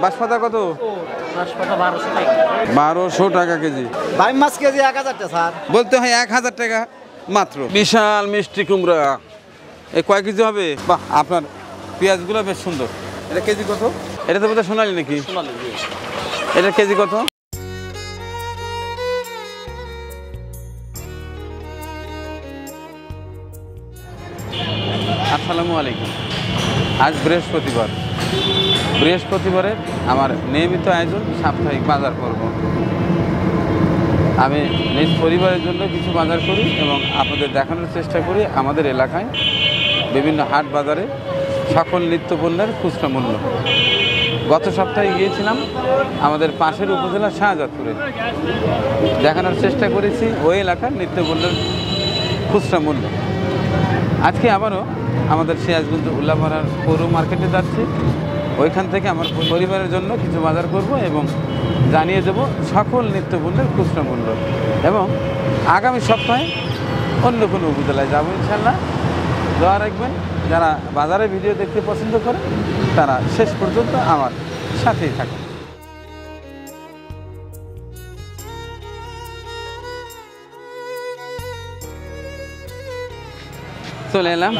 বাঁশপাতা কত? 1200 টাকা কেজি। বাইম মাছ কেজি 1000 টাকা স্যার। বলতে হয় 1000 টাকা মাত্র। বিশাল মিষ্টি কুমড়া, এই কয় কেজি হবে? বাহ, আপনার পেঁয়াজগুলো বেশ সুন্দর। এটা কেজি কত? এটা তো বোধহয় সোনালি নাকি? এটা কেজি কত? আসসালামু আলাইকুম। আজ বৃহস্পতিবারে আমার নিয়মিত আয়োজন সাপ্তাহিক বাজার পর্ব। আমি নিজ পরিবারের জন্য কিছু বাজার করি এবং আপনাদের দেখানোর চেষ্টা করি আমাদের এলাকায় বিভিন্ন হাট বাজারে সকল নিত্যপণ্যের খুচরা মূল্য। গত সপ্তাহে গিয়েছিলাম আমাদের পাশের উপজেলা শাহজাদপুরে, দেখানোর চেষ্টা করেছি ওই এলাকার নিত্যপণ্যের খুচরা মূল্য। আজকে আবারও আমাদের সিরাজগঞ্জ উল্লাপাড়ার পৌর মার্কেটে যাচ্ছি। ওইখান থেকে আমার পরিবারের জন্য কিছু বাজার করব এবং জানিয়ে দেব সকল নিত্যপণ্যের খুচরা মূল্য। এবং আগামী সপ্তাহে অন্য কোনো উপজেলায় যাবো ইনশাল্লাহ। দোয়া রাখবেন, যারা বাজারে ভিডিও দেখতে পছন্দ করে তারা শেষ পর্যন্ত আমার সাথেই থাকুন। চলে এলাম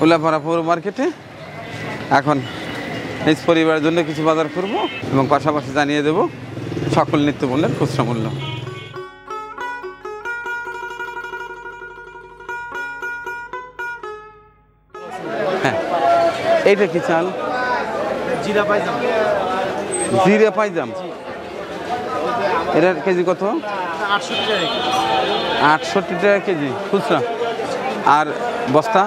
উল্লাপাড়া পৌর মার্কেটে। এখন নিজ পরিবারের জন্য কিছু বাজার করব এবং পাশাপাশি জানিয়ে দেব সকল নিত্যপণ্যের খুচরা মূল্য। হ্যাঁ, এইটা কি চাল? জিরা পাইজাম। জিরা পাইজাম, এটার কেজি কত? 68 টাকা কেজি খুচরা। আর বস্তা?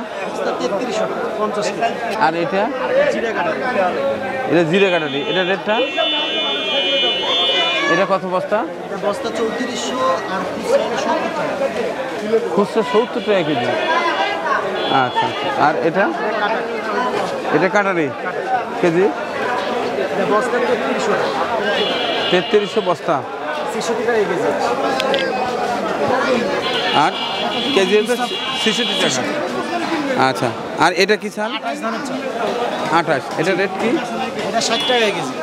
আর এটা জিরে কাটারি, এটা রেটটা? এটা কত বস্তা? বস্তা 3400 আর খুচরা 70 টাকা কেজি। আচ্ছা, আর এটা? এটা কাটারি কেজি? বস্তা 3300 বস্তা, 66 টাকা কেজি। আর কেজি হচ্ছে 66 টাকা। আচ্ছা, আর এটা কি চাল? 28। এটা রেট কি? এটা 60 টাকা কেজি।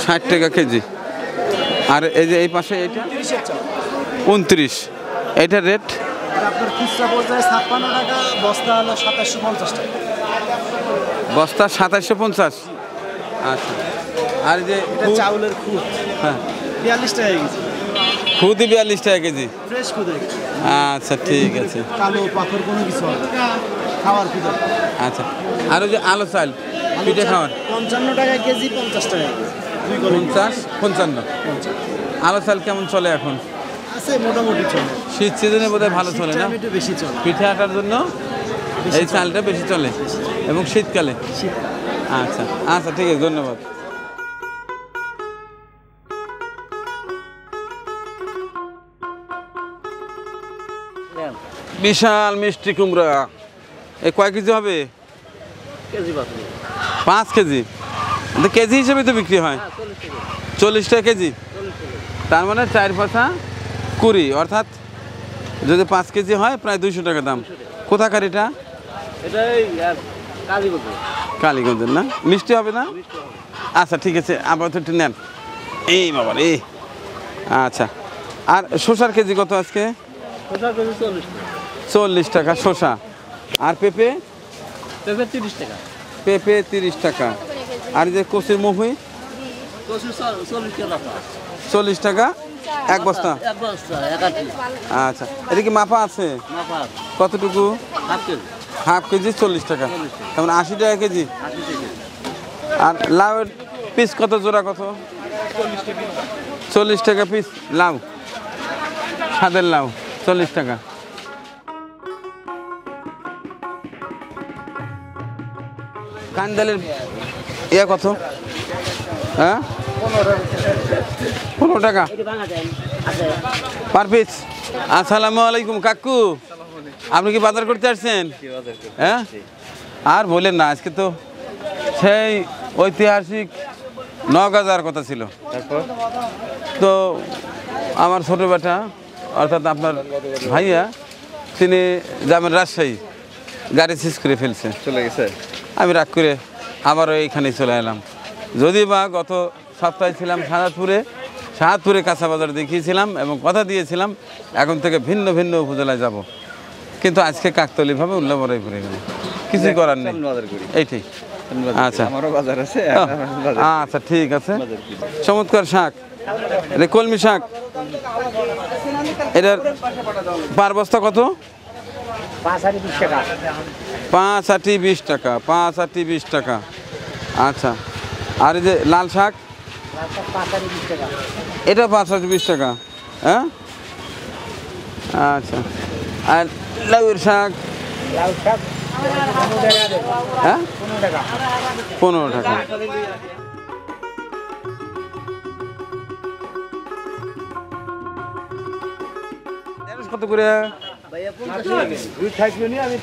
60 টাকা কেজি। আর এই যে এই পাশে এটা 29, এটার রেট? আপনার খুচরা পর্যায়ে 56 টাকা, বস্তা হলো 2750 টাকা। বস্তা 2750। আচ্ছা, আর যে এটা চাউলের খুদ, হ্যাঁ 42 টাকা কেজি। খুদই 42 টাকা কেজি। ফ্রেশ খুদ। আচ্ছা, ঠিক আছে। কালো পাথর কোনো কিছু হবে খাওয়ার খুদ। আচ্ছা, আর ওই যে আলো চাল পিঠে খাওয়ার? 55 টাকা কেজি, 50 টাকা কেজি। 55। আলো চাল কেমন চলে এখন? আছে মোটামুটি চলে। শীত সিজনে বোধহয় ভালো চলে না? একটু বেশি চলে। পিঠে আটার জন্য এই চালটা বেশি চলে এবং শীতকালে। আচ্ছা আচ্ছা, ঠিক আছে, ধন্যবাদ। বিশাল মিষ্টি কুমড়া, এ কয় কেজি হবে? 5 কেজি। কেজি হিসেবে তো বিক্রি হয়? 40 টাকা কেজি। তার মানে 4 পাঁচা 20, অর্থাৎ যদি 5 কেজি হয় প্রায় 200 টাকা দাম। কোথাকার এটা? কালীগঞ্জের না? মিষ্টি হবে না? আচ্ছা, ঠিক আছে, আপাতত একটু নেন। এই বাবা রে। আচ্ছা, আর শসার কেজি কত আজকে? 40 টাকা শসা। আর পেঁপে? 30 টাকা। পেঁপে 30 টাকা। আর যে কচুর মহুই? 40 টাকা এক বস্তা। আচ্ছা, এটা কি মাপা আছে? কতটুকু? হাফ কেজি 40 টাকা, তেমন 80 টাকা কেজি। আর লাউ পিস কত, জোড়া কত? 40 টাকা পিস লাউ, সাদের লাউ 40 টাকা। কান্দালের ইয়া কত? হ্যাঁ, 15 টাকা পার পিস। আসসালামু আলাইকুম কাকু, আপনি কি বাজার করতে আসছেন? হ্যাঁ, আর বলেন না, আজকে তো সেই ঐতিহাসিক নওগাঁ যাওয়ার কথা ছিল। তো আমার ছোটো বেটা অর্থাৎ আপনার ভাইয়া তিনি যাবেন রাজশাহী, গাড়ি সিজ করে ফেলছে, চলে গেছে। আমি রাগ করে আবারও এইখানে চলে এলাম। যদি বা গত সপ্তাহে ছিলাম সাহাদপুরে কাঁচা বাজার দেখিয়েছিলাম এবং কথা দিয়েছিলাম এখন থেকে ভিন্ন ভিন্ন উপজেলায় যাব, কিন্তু আজকে কাকতলিভাবে উল্লাবরাই পড়ে গেল, কিছুই করার নেই। এইটাই আচ্ছা, আচ্ছা ঠিক আছে। চমৎকার শাক, এটা কলমি শাক। এটার পার বস্তা কত? 5 আর 20 টাকা। 5 আটি 20 টাকা, 5 আটি 20 টাকা। আচ্ছা, আর এই যে লাল শাক, 5 আর 20 টাকা। এটা 5 আটি 20 টাকা। হ্যাঁ, আচ্ছা। আর লাউয়ের শাক, লাউ শাক 15 টাকা দেব। হ্যাঁ 15 টাকা। 15 টাকা। ঢেঁড়স কত করে? ভাইয়া 50 টাকা।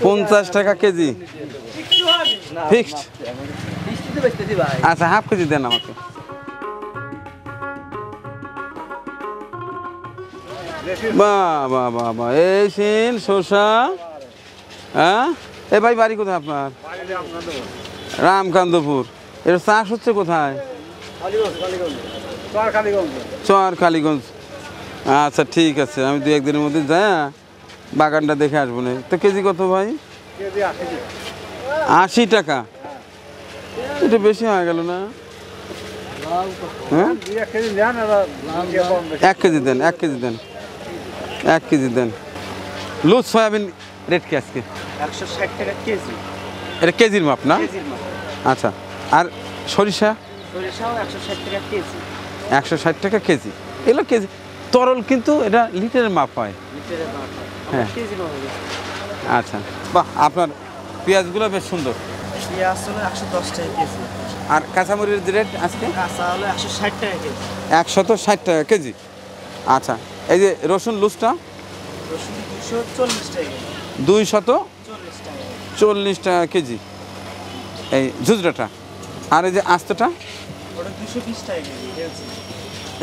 50 টাকা কেজি ফিক্সড। বৃষ্টিতে বেচতেছি ভাই। আচ্ছা, হাফ কেজি দেন আমাকে। বাহ বাহ বাহ বাহ, এই সিন শসা। হ্যাঁ, এ ভাই বাড়ি কোথায় আপনার? রামকান্তপুর। এর চাষ হচ্ছে কোথায়? চর কালীগঞ্জ। আচ্ছা ঠিক আছে, আমি 2-1 দিনের মধ্যে যাই বাগানটা দেখে আসবো না। তো কেজি কত ভাই? 80 টাকা। এটা বেশি হয়ে গেল না? হ্যাঁ, 1 কেজি দেন, 1 কেজি দেন, 1 কেজি দেন। লুজ সয়াবিন রেট কি আজকে? 160 টাকা কেজি। এটা কেজির মাপ না? কেজির মাপ। আচ্ছা, আর সরিষা? সরিষাও 160 টাকা কেজি। 160 টাকা কেজি। এগুলো কেজি তরল, কিন্তু এটা লিটারের মাপ হয়। লিটারের মাপ। হ্যাঁ। কেজি মাপ হবে। আচ্ছা, বাহ, আপনার পেঁয়াজগুলো বেশ সুন্দর। পেঁয়াজ হলো 110 টাকা কেজি। আর কাঁচামরিচের রেট আজকে? কাঁচা হলো 160 টাকা কেজি। 160 টাকা কেজি। আচ্ছা, এই যে রসুন লুজটা? রসুন 240 টাকা কেজি। 240 টাকা কেজি এই ঝুজরাটা। আর এই যে আস্তটা? ওটা 220 টাকা কেজি।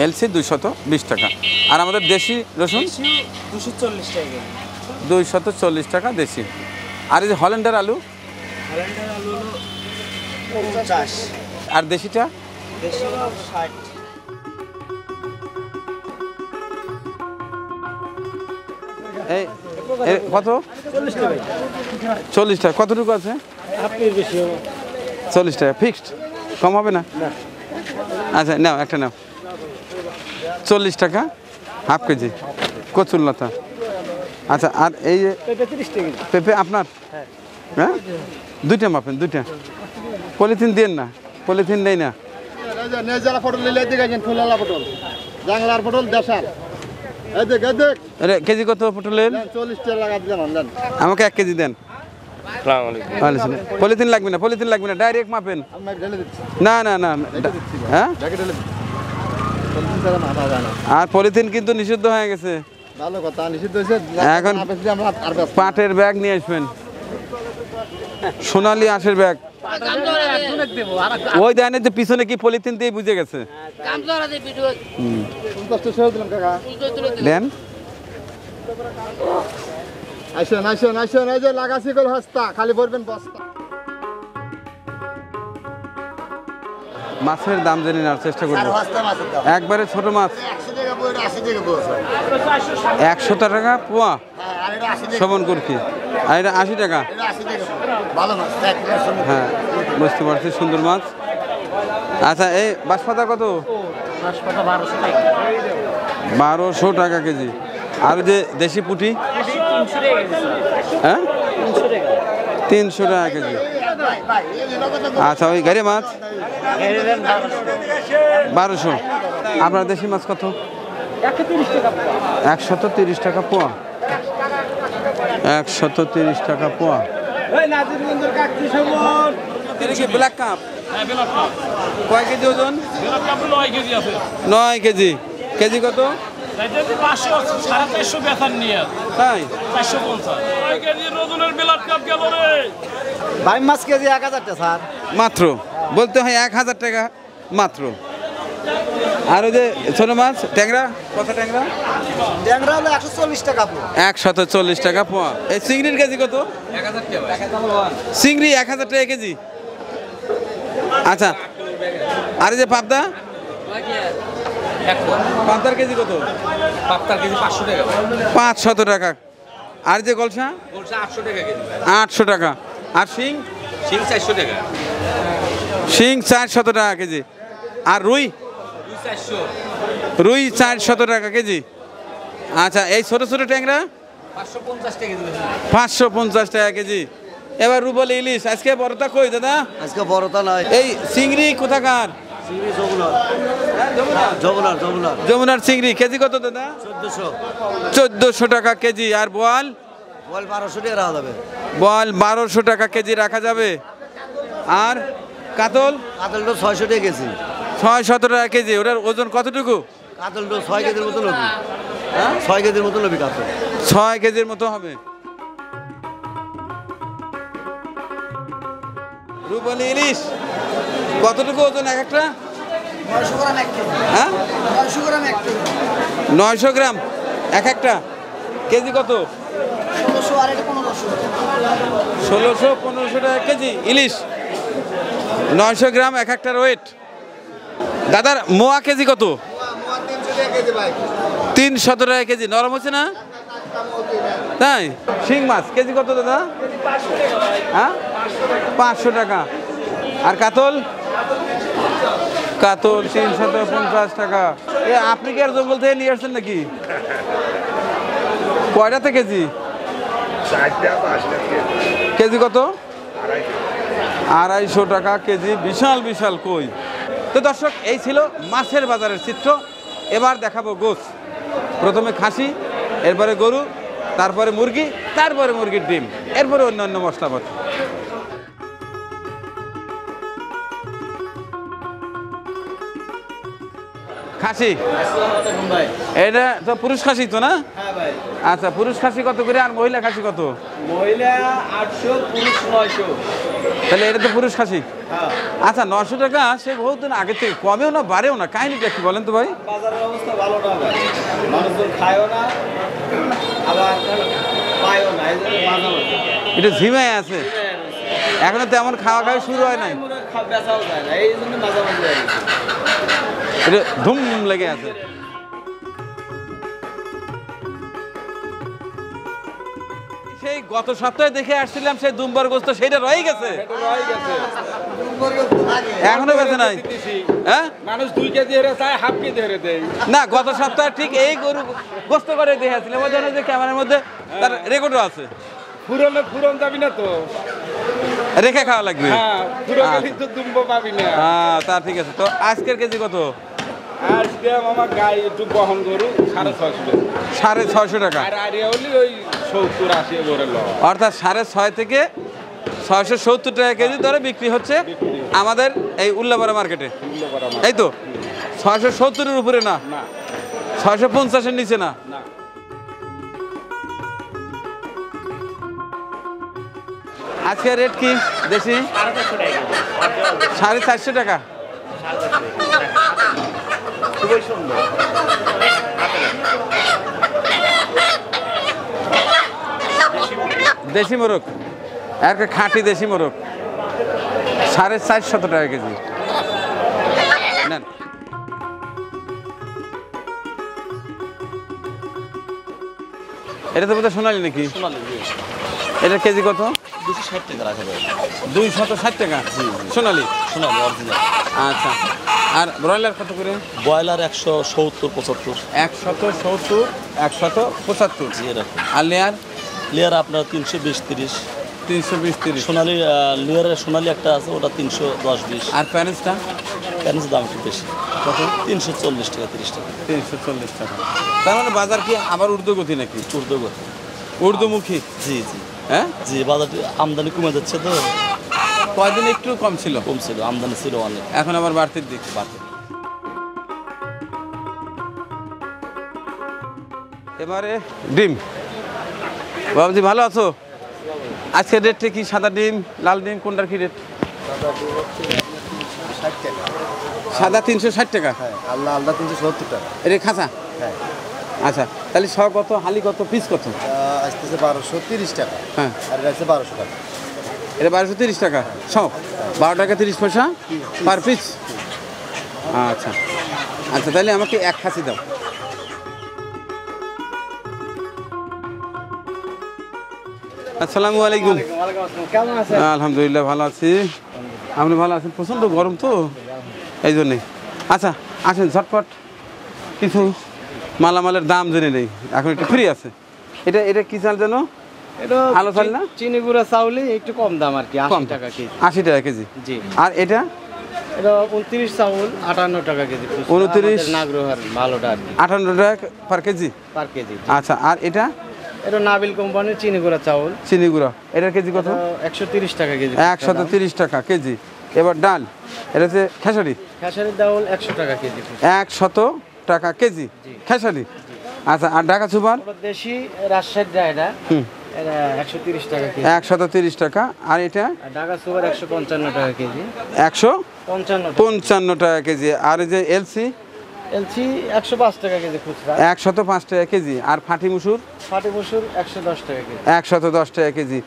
এলসি 220 টাকা। আর আমাদের দেশি রসুন? 240 টাকা কেজি। 240 টাকা দেশি। আর এই যে হল্যান্ডার আলু? হল্যান্ডার আলু হলো 50। আর দেশিটা? দেশি হলো 60। এই কত? 40 টাকা। 40 টাকা। কতটুকু আছে? আপনি বেশি হবে। 40 টাকা ফিক্সড, কম হবে না? আচ্ছা নাও, একটা নাও। 40 টাকা হাফ কেজি কচুর লতা। আচ্ছা, আর এই যে পেঁপে 30 টাকা কেজি। পেঁপে আপনার? হ্যাঁ, 2টা মাপেন, 2টা। পলিথিন দিন না, পলিথিন নেই না। নেজালা পটল নিলে এদিকে আসেন, ফুলালা পটল, জাংলার পটল, দেশার। এদিক এদিক আরে কেজি কত পটলের? 40 টাকা লাগা দেন। আমাকে 1 কেজি দেন। পলিথিন লাগবে না, পলিথিন লাগবে না, ডাইরেক্ট মাপেন। আমি ঢেলে দিচ্ছি, না না না, হ্যাঁ, ব্যাগে ঢেলে দিচ্ছি। 40 টাকা মাপা যায় না। আর পলিথিন কিন্তু নিষিদ্ধ হয়ে গেছে ভালো কথা, নিষিদ্ধ হয়েছে। এখন। না বেচলে আমরা আর বেচবো না। পাটের ব্যাগ নিয়ে আসবেন, সোনালি আঁশের ব্যাগ। ওই দেয় না যে পিছনে কি পলিথিন দিয়ে বুঝে গেছে। 50 টাকা দিলাম কাকা। দেন। আসেন আসেন আসেন, এই যে লাগাছি কল হস্তা, খালি ভরবেন বস্তা। মাছের দাম জেনে নেওয়ার চেষ্টা করবো। একবারে ছোট মাছ 100 টাকা পোয়া, শোভন করকি। আর এটা 80 টাকা। হ্যাঁ, বুঝতে পারছি, সুন্দর মাছ। আচ্ছা, এই বাঁশপাতা কত? 1200 টাকা কেজি। আর যে দেশি পুঁটি? হ্যাঁ, 300 টাকা কেজি। আচ্ছা, ওই গাড়ি মাছ 1200। আপনার দেশি মাছ কত? 130 টাকা পোয়া। 130 টাকা পোয়া। ব্ল্যাক কাপ কয় কেজি ওজন? 9 কেজি। কেজি কত? তাই? ভাই মাছ কেজি 1000 টাকা স্যার। মাত্র বলতে হয় 1000 টাকা মাত্র। আর ওই যে ছোট মাছ ট্যাংরা, কত ট্যাংরা? ট্যাংরা হলো 140 টাকা পুরো। 140 টাকা পোয়া। এই চিংড়ির কেজি কত? চিংড়ি 1000 টাকা কেজি। আচ্ছা, আর এই যে পাবদা, পাবদার কেজি কত? পাপ্তার কেজি 500 টাকা ভাই। 500 টাকা। আর যে গলসা? বলছে 800 টাকা কেজি ভাই। 800 টাকা। আর শিং? শিং 400 টাকা। শিং 400 টাকা কেজি। আর রুই? 400। রুই 400 টাকা কেজি। আচ্ছা, এই ছোট ছোট ট্যাংরা? 550 টাকা কেজি। 550 টাকা কেজি। এবার রুবলি ইলিশ আজকে বড়টা কই দাদা? আজকে বড়তা নয়, এই চিংড়ি কোথাকার? চিংড়ি যমুনার, হ্যাঁ, যমুনার। যমুনার যমুনার যমুনার চিংড়ি কেজি কত দাদা? 1400, 1400 টাকা কেজি। আর বোয়াল? বল 1200 টাকা রাখা যাবে। বোয়াল 1200 টাকা কেজি রাখা যাবে। আর কাতল? কাতলটা 600 টাকা কেজি। 617 টাকা কেজি। ওটার ওজন কতটুকু? কাতলটা 6 কেজির মতো লবি, হ্যাঁ, 6 কেজির মতো লবি কাতল। 6 কেজির মতো হবে। রুবলি ইলিশ কতটুকু ওজন এক একটা? 900 গ্রাম এক কেজি। হ্যাঁ, 900 গ্রাম এক কেজি। 900 গ্রাম এক একটা। কেজি কত? 1600 আর এটা 1500। 1600-1500 টাকা কেজি ইলিশ। 900 গ্রাম এক একটার ওয়েট। দাদার মোয়া কেজি কত? 300 টাকা কেজি ভাই। 300 টাকা কেজি। নরম হচ্ছে না? তাই? শিং মাছ কেজি কত দাদা? হ্যাঁ, 500 টাকা। আর কাতল? কাতল 350 টাকা। এ আপনি কি আর জঙ্গল থেকে নিয়ে আসছেন নাকি? কয়টাতে কেজি? কেজি কত? 250 টাকা কেজি। বিশাল বিশাল কই। তো দর্শক, এই ছিল মাছের বাজারের চিত্র। এবার দেখাবো গোছ। প্রথমে খাসি, এরপরে গরু, তারপরে মুরগি, তারপরে মুরগির ডিম, এরপরে অন্যান্য মশলাপাতি। খাসি এটা তো পুরুষ খাসি তো না? হ্যাঁ ভাই, আচ্ছা, পুরুষ খাসি কত করে আর মহিলা খাসি কত? মহিলা 800, পুরুষ 900। তাহলে এটা তো পুরুষ খাসি। হ্যাঁ, আচ্ছা, 900 টাকা সে বহুত দিন আগে থেকে, কমেও না বাড়েও না, কাহিনিটা কি বলেন তো ভাই? বাজারের অবস্থা ভালো না ভাই, মানুষজন খায়ও না আবার পায়ও না, এই জন্য মাঝামাঝি এটা ঝিমায় আছে, এখনো তেমন খাওয়া খাওয়া শুরু হয় নাই, বেচাও যায় না, এই জন্য মাঝামাঝি আর কি। এটা ধুম লেগে আছে। সেই গত সপ্তাহে দেখে আসছিলাম সেই দুম্বার গোস্ত, সেইটা রয়ে গেছে, এখনো বেঁচে নাই। হ্যাঁ, মানুষ 2 কেজি হেরে চায়, হাফ কেজি হেরে দেয়। না, গত সপ্তাহে ঠিক এই গরু গোস্ত করে দেখে আসছিলাম, ওই জন্য যে ক্যামেরার মধ্যে তার রেকর্ডও আছে। ফুরন যাবি না তো? রেখে খাওয়া লাগবে। হ্যাঁ, ফুরন গেলে তো দুম্ব পাবি না। হ্যাঁ, তা ঠিক আছে। তো আজকের কেজি কত? আজকে আমার গাই একটু বহন গরু 650 টাকা। 650 টাকা। আর আরিয়া হলি ওই 70-80 করে ল। অর্থাৎ 650 থেকে 670 টাকা কেজি ধরে বিক্রি হচ্ছে আমাদের এই উল্লাপাড়া মার্কেটে, এই তো? 670-এর উপরে না, 650-এর নিচে না। আজকে রেট কি দেশি? 450 টাকা। খুবই সুন্দর। দেশি মোরগ, একটা খাঁটি দেশি মোরগ, 450 টাকা কেজি। নেন। এটা তো বোধহয় সোনালি নাকি? এটা কেজি কত? 260 টাকা রাখা যায়। 260 টাকা সোনালি। শোনালি অরিজিনাল। আচ্ছা, আর ব্রয়লার কত করে? ব্রয়লার 170-75। 170, 175। জি, এরকম। আর লেয়ার? লেয়ার আপনার 320-30। 320-30। সোনালি লেয়ারের সোনালি একটা আছে, ওটা 310-20। আর প্যারেন্সটা প্যারেন্স দাম একটু বেশি, কত? 340 টাকা 30 টাকা। 340 টাকা। তার মানে বাজার কি আবার ঊর্ধ্বগতি নাকি? উর্দুগতি। ঊর্ধ্বমুখী? জি জি হ্যাঁ, জি, বাজারটি আমদানি কমে যাচ্ছে তো, কয়দিন একটু কম ছিল, কমছিল, আমদানি ছিল অনেক। এখন আবার বাড়তির দিক। এবারে ডিম। বাবুজি ভালো আছো? আজকে রেটটা কি? সাদা ডিম, লাল ডিম, কোনটার কি রেট? সাদা 360 টাকা। আল্লাহ আল্লাহ 370 টাকা। এটা খাঁচা? হ্যাঁ, আচ্ছা, তাহলে শ কত, হালি কত, পিস কত? আসতেছে 1230 টাকা। হ্যাঁ, আর এটা আছে 1200 টাকা। এটা 1230 টাকা সব, 12 টাকা 30 পয়সা পার পিস। আচ্ছা আচ্ছা, তাহলে আমাকে এক খাসি দাও। আসসালামু আলাইকুম। কেমন আছে? আলহামদুলিল্লাহ ভালো আছি। আপনি ভালো আছেন? প্রচণ্ড গরম তো এই জন্যেই। আচ্ছা আসেন, ঝটপট কিছু মালামালের দাম জেনে নেই, এখন একটু ফ্রি আছে। এটা এটা কি চাল জানো? এটা আলো চাল না? চিনি গুঁড়া চাউলে একটু কম দাম আর কি, কম 80 টাকা কেজি। 80 টাকা কেজি। জি। আর এটা এটা 29 চাউল 58 টাকা কেজি। 29 নাগরোহার ভালোটা আর কি, 58 টাকা পার কেজি। পার কেজি। আচ্ছা, আর এটা এটা নাবিল কোম্পানির চিনি গুঁড়া চাউল, চিনি গুঁড়া, এটার কেজি কত? 130 টাকা কেজি। 130 টাকা কেজি। এবার ডাল, এটা হচ্ছে খেসারি, খেসারির ডাউল 100 টাকা কেজি। 100 টাকা কেজি খেসারি। আচ্ছা, আর ঢাকা সুপার ওটা দেশি রাজশাহীর এটা, এটা 130 টাকা কেজি। 130 টাকা। আর এটা আর ঢাকা সুপার 155 টাকা কেজি। 155 টাকা কেজি। আর এই যে এলসি, এলসি 105 টাকা কেজি খুচরা। 105 টাকা কেজি। আর ফাটি মুসুর ফাটি মসুর 110 টাকা কেজি। 110 টাকা কেজি।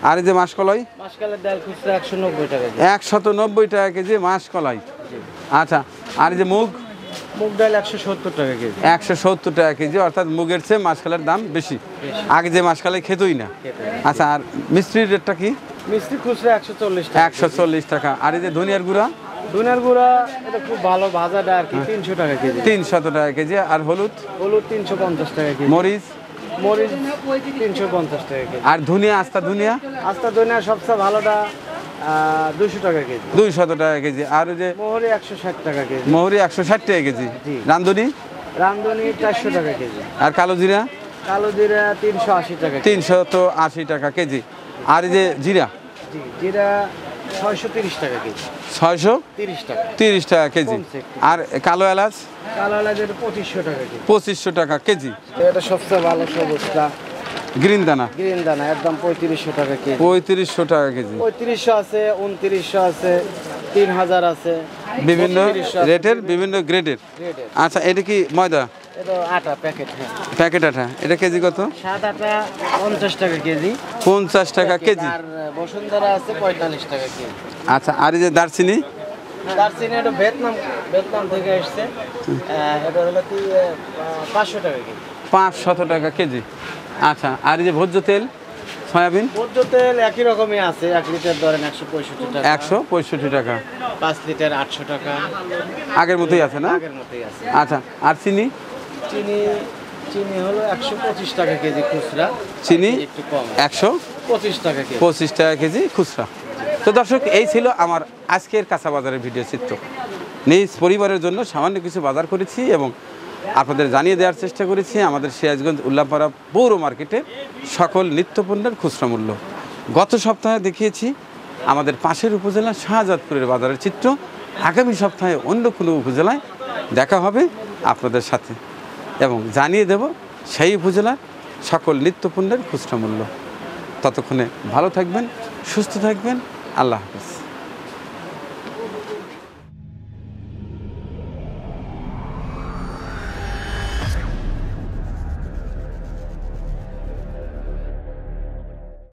আর এই যে মাসকলাই, মাসকালের ডাল খুচরা 190 টাকা কেজি। 190 টাকা কেজি মাসকলাই। আচ্ছা, আর এই যে মুগ, মুগ ডাল 170 টাকা কেজি। 170 টাকা কেজি, অর্থাৎ মুগের চেয়ে মাসকালের দাম বেশি। আগে যে মাসকালাই খেতই না। আচ্ছা, আর মিষ্টির রেটটা কি? মিষ্টি খুচরা 140 টাকা। 140 টাকা। আর এই যে ধনিয়ার গুঁড়া, ধনিয়ার গুঁড়া এটা খুব ভালো ভাজাটা আর কি, 300 টাকা কেজি। 300 টাকা কেজি। আর হলুদ, হলুদ 350 টাকা কেজি। মরিচ, মরিচ 350 টাকা কেজি। আর ধনিয়া, আস্তা ধনিয়া আস্তা ধনিয়া সবচেয়ে ভালোটা 200 টাকা কেজি। 200 টাকা কেজি। আর ওই যে মোহরি 160 টাকা কেজি। মহুরি 160 টাকা কেজি। জি। রান্ধুনি, রামধনি 400 টাকা কেজি। আর কালো জিরা কালো জিরা 380 টাকা কেজি। 380 টাকা কেজি। আর এই যে জিরা, জি, জিরা 630 টাকা কেজি। 630 30 টাকা। টাকা কেজি। কমছে একটু। আর কালো এলাচ কালো এলাচ এটা 2500 টাকা কেজি। 2500 টাকা কেজি। এটা সবচেয়ে ভালো সবুজটা গ্রিন দানা গ্রিন দানা, একদম 3500 টাকা কেজি। 3500 টাকা কেজি। 3500 আছে, 2900 আছে, 3000 আছে, বিভিন্ন 3200 আছে, রেটের, বিভিন্ন গ্রেডের। গ্রেডের। আচ্ছা, এটা কি ময়দা? এটা আটা প্যাকেট। হ্যাঁ, প্যাকেট আটা, এটা কেজি কত? সাদা আটা 50 টাকা কেজি। 50 টাকা কেজি। আর বসুন্ধরা আছে 45 টাকা কেজি। আচ্ছা, আর এই যে দারচিনি, দারচিনি এটা ভিয়েতনাম থেকে এসেছে, এটা হলো কি 500 টাকা কেজি। 500 টাকা কেজি। আচ্ছা, আর এই যে ভোজ্য তেল, সয়াবিন, ভোজ্য তেল একই রকমই আছে, 1 লিটার ধরেন 165 টাকা, 165 টাকা। 5 লিটার 800 টাকা, আগের মতোই আছে না? আগের মতোই আছে। আচ্ছা, আর চিনি, চিনি হলো 125 টাকা কেজি খুচরা, চিনি একটু কম 125 টাকা কেজি। টাকা কেজি খুচরা। তো দর্শক, এই ছিল আমার আজকের কাঁচা বাজারের ভিডিও চিত্র। নিজ পরিবারের জন্য সামান্য কিছু বাজার করেছি এবং আপনাদের জানিয়ে দেওয়ার চেষ্টা করেছি আমাদের সিরাজগঞ্জ উল্লাপাড়া পৌর মার্কেটে সকল নিত্যপণ্যের খুচরা মূল্য। গত সপ্তাহে দেখিয়েছি আমাদের পাশের উপজেলা শাহজাদপুরের বাজারের চিত্র। আগামী সপ্তাহে অন্য কোনো উপজেলায় দেখা হবে আপনাদের সাথে এবং জানিয়ে দেব সেই উপজেলার সকল নিত্যপণ্যের খুচরা মূল্য। ততক্ষণে ভালো থাকবেন, সুস্থ থাকবেন। আল্লাহ হাফেজ।